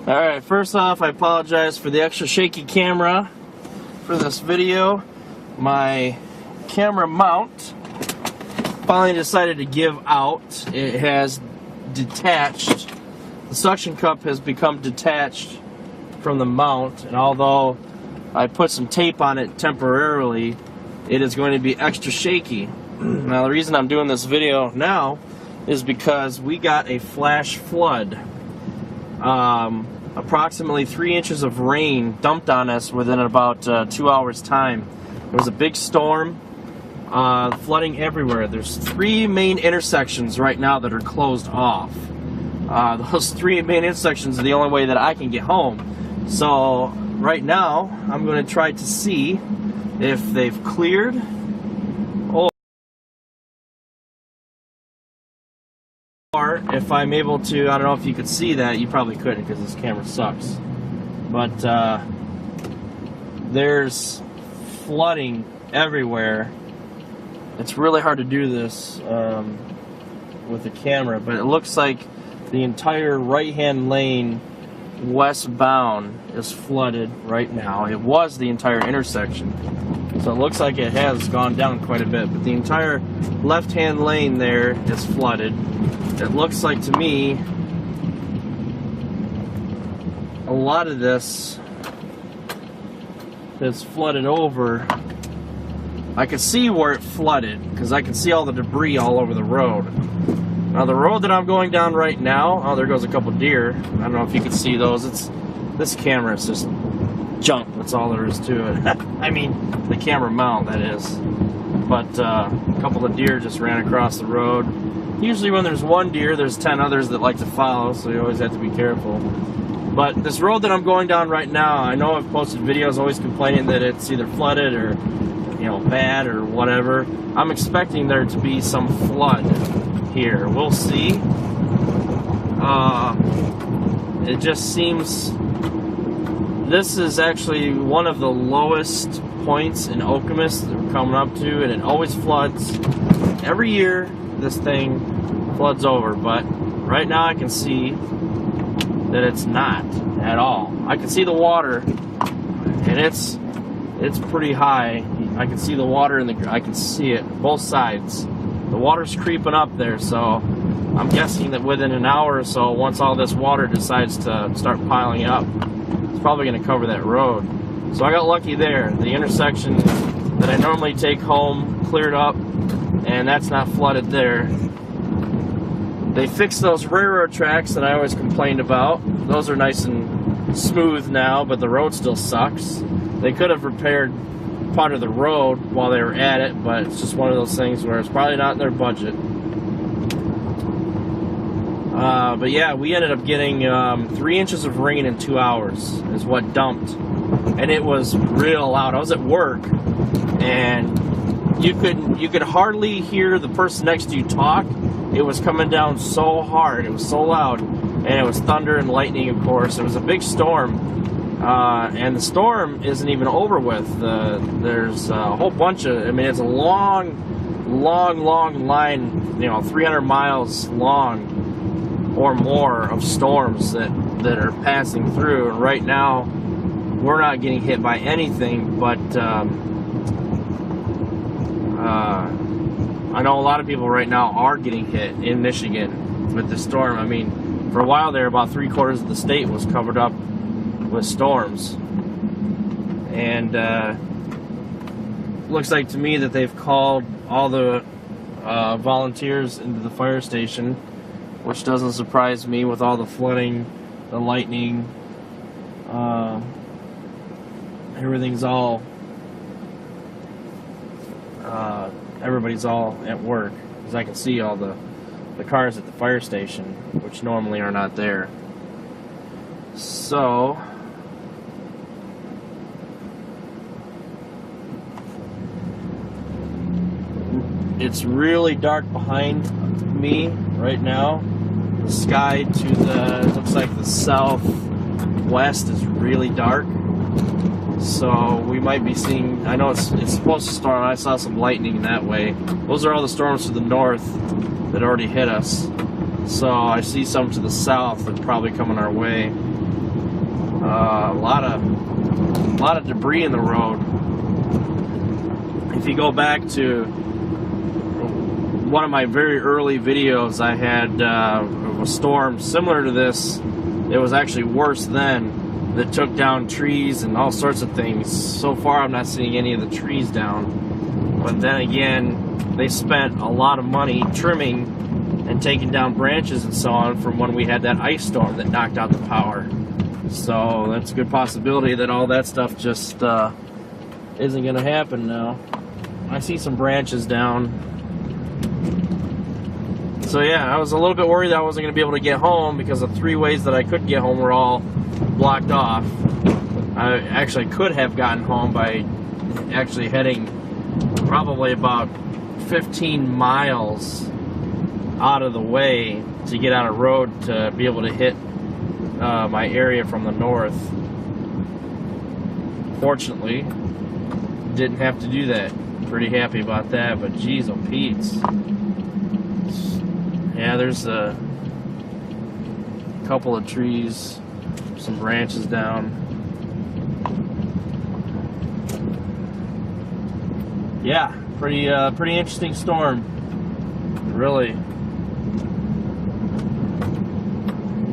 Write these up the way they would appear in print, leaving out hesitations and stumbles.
Alright, first off, I apologize for the extra shaky camera for this video. My camera mount finally decided to give out. It has detached. The suction cup has become detached from the mount, and although I put some tape on it temporarily, it is going to be extra shaky. Now, the reason I'm doing this video now is because we got a flash flood. Approximately 3 inches of rain dumped on us within about 2 hours time. There was a big storm, flooding everywhere. There's 3 main intersections right now that are closed off. Those 3 main intersections are the only way that I can get home. So right now I'm going to try to see if they've cleared, or if I'm able to. I don't know if you could see that. You probably couldn't because this camera sucks. But there's flooding everywhere. It's really hard to do this with the camera, but it looks like the entire right-hand lane westbound is flooded right now. It was the entire intersection, so it looks like it has gone down quite a bit, but the entire left-hand lane there is flooded. It looks like to me a lot of this is flooded over. I can see where it flooded because I can see all the debris all over the road. Now the road that I'm going down right now, oh, there goes a couple deer. I don't know if you can see those. This camera is just junk. That's all there is to it. I mean, the camera mount, that is. But a couple of deer just ran across the road. Usually when there's one deer, there's 10 others that like to follow, so you always have to be careful. But this road that I'm going down right now, I know I've posted videos always complaining that it's either flooded or, you know, bad or whatever. I'm expecting there to be some flood here. We'll see. It just seems this is actually one of the lowest points in Okemos that we're coming up to, and it always floods. Every year this thing floods over, but right now I can see that it's not at all. I can see the water, and it's pretty high. I can see the water I can see it both sides. The water's creeping up there, so I'm guessing that within an hour or so, once all this water decides to start piling up, it's probably going to cover that road. So I got lucky there. The intersection that I normally take home cleared up, and that's not flooded there. They fixed those railroad tracks that I always complained about. Those are nice and smooth now, but the road still sucks. They could have repaired part of the road while they were at it, but it's just one of those things where it's probably not in their budget. But yeah, we ended up getting 3 inches of rain in 2 hours is what dumped, and it was real loud. I was at work, and you could hardly hear the person next to you talk. It was coming down so hard, it was so loud, and it was thunder and lightning, of course. It was a big storm, and the storm isn't even over with. There's a whole bunch of, I mean, it's a long line, you know, 300 miles long or more of storms that are passing through, and right now we're not getting hit by anything, but I know a lot of people right now are getting hit in Michigan with the storm. I mean, for a while there, about 3/4 of the state was covered up with storms. And looks like to me that they've called all the volunteers into the fire station, which doesn't surprise me with all the flooding, the lightning, everything's all everybody's all at work, because I can see all the cars at the fire station, which normally are not there. So it's really dark behind me right now. The sky to the, looks like the southwest is really dark. So we might be seeing, I know it's supposed to storm. I saw some lightning that way. Those are all the storms to the north that already hit us. So I see some to the south that are probably coming our way. A lot of debris in the road. If you go back to one of my very early videos, I had a storm similar to this. It was actually worse then, that took down trees and all sorts of things. So far I'm not seeing any of the trees down, but then again, they spent a lot of money trimming and taking down branches and so on from when we had that ice storm that knocked out the power. So that's a good possibility that all that stuff just isn't going to happen now. I see some branches down. So yeah, I was a little bit worried that I wasn't going to be able to get home because the 3 ways that I could get home were all blocked off. I actually could have gotten home by actually heading probably about 15 miles out of the way to get on a road to be able to hit my area from the north. Fortunately, didn't have to do that. Pretty happy about that, but geez, oh Pete's. Yeah, there's a couple of trees, some branches down. Yeah, pretty interesting storm. Really.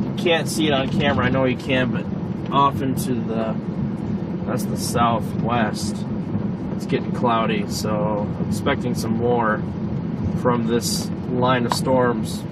You can't see it on camera. I know you can, but off into that's the southwest. It's getting cloudy, so I'm expecting some more from this line of storms